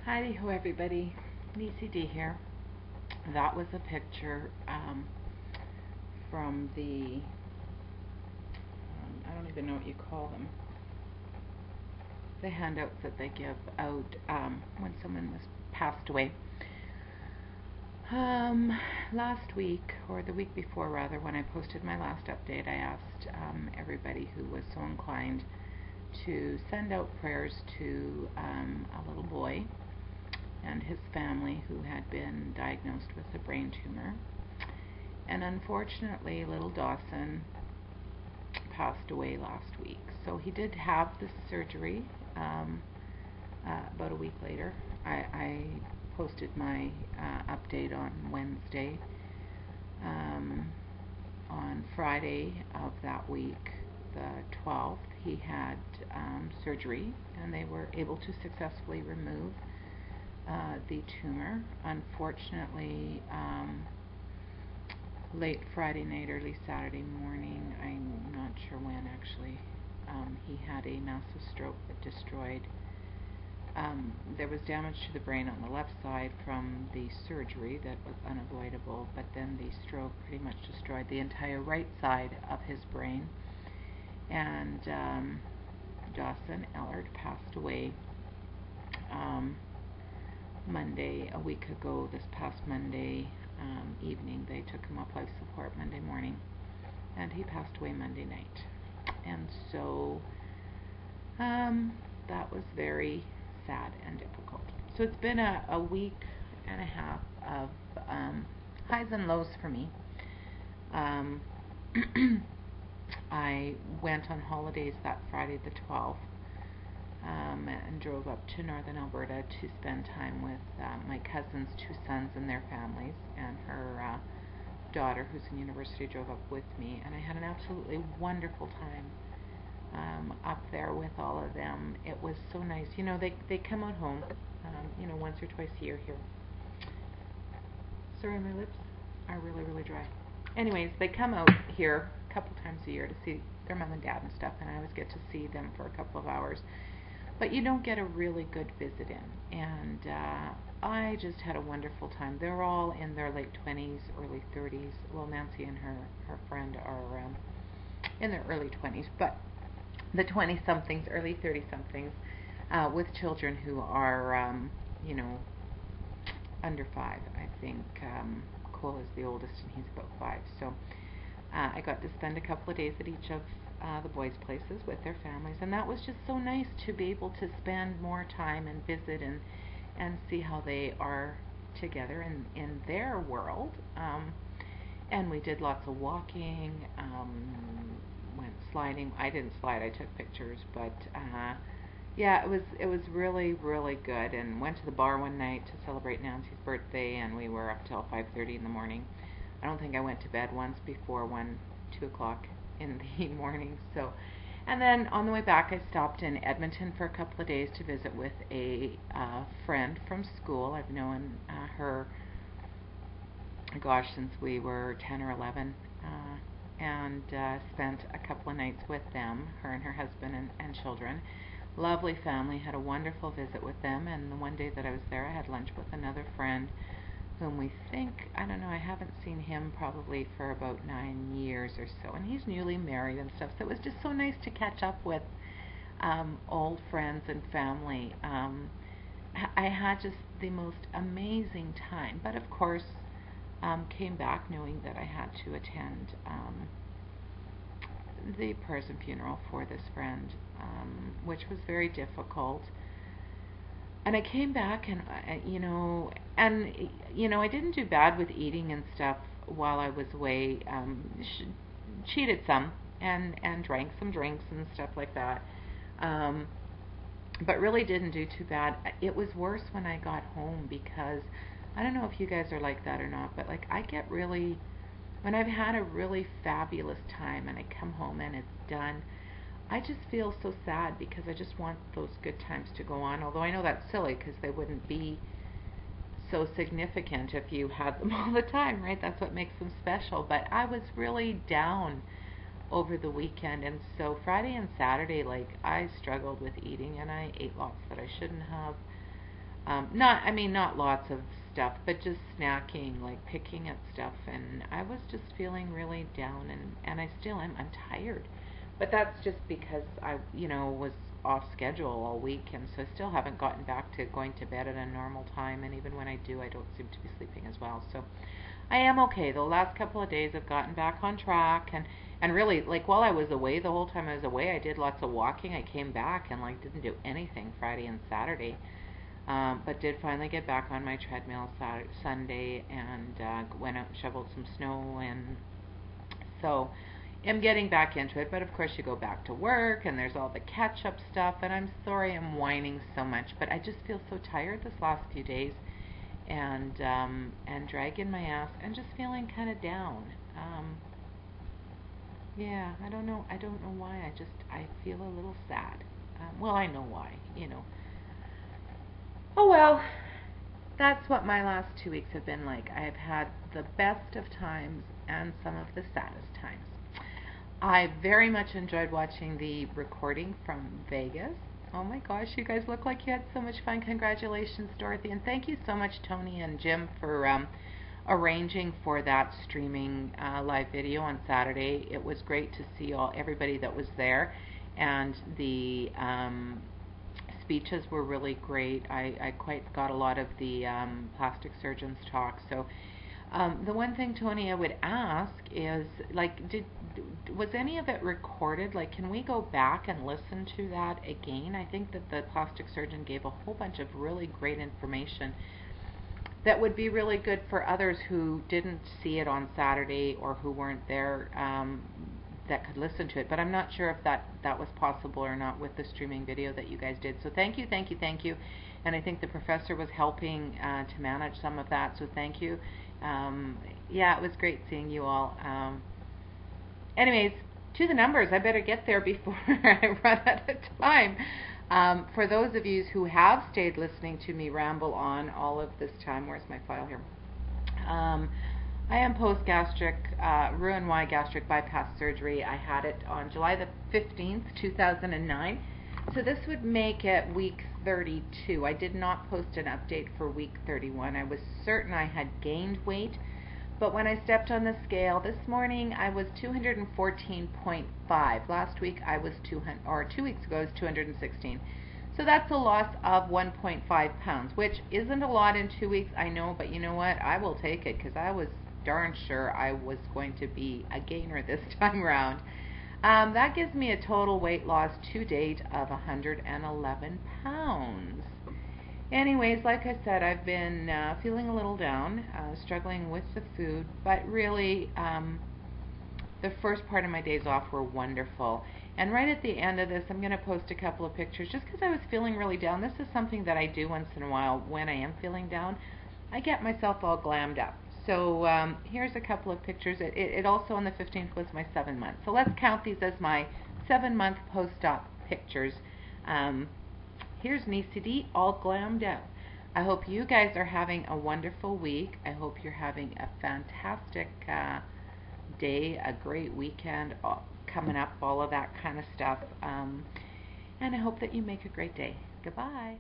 Heidi ho everybody, Niecy D here. That was a picture from the, I don't even know what you call them, the handouts that they give out when someone was passed away. Last week, or the week before rather, when I posted my last update, I asked everybody who was so inclined to send out prayers to a little boy and his family who had been diagnosed with a brain tumor. And unfortunately, little Dawson passed away last week. So he did have the surgery about a week later. I posted my update on Wednesday. On Friday of that week, the 12th, he had surgery, and they were able to successfully remove the tumor. Unfortunately, late Friday night, early Saturday morning, I'm not sure when actually, he had a massive stroke that destroyed, there was damage to the brain on the left side from the surgery that was unavoidable, but then the stroke pretty much destroyed the entire right side of his brain. And Dawson Ellard passed away Monday, a week ago, this past Monday evening. They took him off life support Monday morning, and he passed away Monday night. And so that was very sad and difficult. So it's been a week and a half of highs and lows for me. I went on holidays that Friday the 12th and drove up to northern Alberta to spend time with my cousin's two sons and their families, and her daughter, who's in university, drove up with me, and I had an absolutely wonderful time up there with all of them. It was so nice. You know, they come out home, once or twice a year here. Sorry, my lips are really, really dry. Anyways, they come out here a couple times a year to see their mom and dad and stuff, and I always get to see them for a couple of hours. But you don't get a really good visit in, and I just had a wonderful time. They're all in their late 20s, early 30s. Well, Nancy and her friend are in their early 20s, but the 20-somethings, early 30-somethings, with children who are, under 5. I think Cole is the oldest, and he's about 5. So I got to spend a couple of days at each of the boys' places with their families, and that was just so nice to be able to spend more time and visit and see how they are together in their world. And we did lots of walking, went sliding. I didn't slide, I took pictures, but yeah, it was really, really good. And went to the bar one night to celebrate Nancy's birthday, and we were up till 5:30 in the morning. I don't think I went to bed once before 2 o'clock in the morning. So, and then on the way back, I stopped in Edmonton for a couple of days to visit with a friend from school. I've known her, gosh, since we were 10 or 11, and spent a couple of nights with them, her and her husband and children. Lovely family, had a wonderful visit with them, and the one day that I was there, I had lunch with another friend whom we think, I don't know, I haven't seen him probably for about 9 years or so, and he's newly married and stuff, so it was just so nice to catch up with old friends and family. I had just the most amazing time, but of course came back knowing that I had to attend the prayers and funeral for this friend, which was very difficult. And I came back, and I didn't do bad with eating and stuff while I was away. Cheated some and drank some drinks and stuff like that, but really didn't do too bad. It was worse when I got home, because I don't know if you guys are like that or not, but like I get really, when I've had a really fabulous time and I come home and it's done, I just feel so sad, because I just want those good times to go on. Although I know that's silly, because they wouldn't be so significant if you had them all the time, right? That's what makes them special. But I was really down over the weekend, and so Friday and Saturday, like, I struggled with eating, and I ate lots that I shouldn't have. not lots of stuff, but just snacking, like picking at stuff, and I was just feeling really down, and I still am. I'm tired, but that's just because I, was off schedule all week, and so I still haven't gotten back to going to bed at a normal time, and even when I do, I don't seem to be sleeping as well. So I am okay. The last couple of days I've gotten back on track, and really, like, while I was away, the whole time I was away, I did lots of walking. I came back and like didn't do anything Friday and Saturday. But did finally get back on my treadmill Sunday, and went out and shoveled some snow, and so am getting back into it. But of course you go back to work and there's all the catch-up stuff, and I'm sorry I'm whining so much, but I just feel so tired this last few days, and dragging my ass and just feeling kind of down. Yeah, I don't know why. I feel a little sad. Well, I know why. Oh well, that's what my last 2 weeks have been like. I have had the best of times and some of the saddest times. I very much enjoyed watching the recording from Vegas. Oh my gosh, you guys look like you had so much fun. Congratulations, Dorothy. And thank you so much, Tony and Jim, for arranging for that streaming live video on Saturday. It was great to see everybody that was there, and the speeches were really great. I quite got a lot of the plastic surgeons talk. So the one thing, Tony, I would ask is, like, was any of it recorded? Like, can we go back and listen to that again? I think that the plastic surgeon gave a whole bunch of really great information that would be really good for others who didn't see it on Saturday or who weren't there, that could listen to it. But I'm not sure if that was possible or not with the streaming video that you guys did. So thank you, thank you, thank you. And I think the professor was helping to manage some of that, so thank you. Yeah, it was great seeing you all. Anyways, to the numbers. I better get there before I run out of time. For those of you who have stayed listening to me ramble on all of this time, where's my file here? I am post-gastric, RNY gastric bypass surgery. I had it on July the 15th, 2009. So this would make it week 32. I did not post an update for week 31. I was certain I had gained weight, but when I stepped on the scale this morning, I was 214.5. Last week I was 200, or 2 weeks ago I was 216. So that's a loss of 1.5 pounds, which isn't a lot in 2 weeks, I know, but you know what? I will take it, because I was darn sure I was going to be a gainer this time around. That gives me a total weight loss to date of 111 pounds. Anyways, like I said, I've been feeling a little down, struggling with the food, but really the first part of my days off were wonderful. And right at the end of this, I'm going to post a couple of pictures just because I was feeling really down. This is something that I do once in a while when I am feeling down. I get myself all glammed up. So here's a couple of pictures. It also on the 15th was my 7 months. So let's count these as my 7-month post-op pictures. Here's Niecy D, all glammed out. I hope you guys are having a wonderful week. I hope you're having a fantastic day, a great weekend coming up, all of that kind of stuff. And I hope that you make a great day. Goodbye.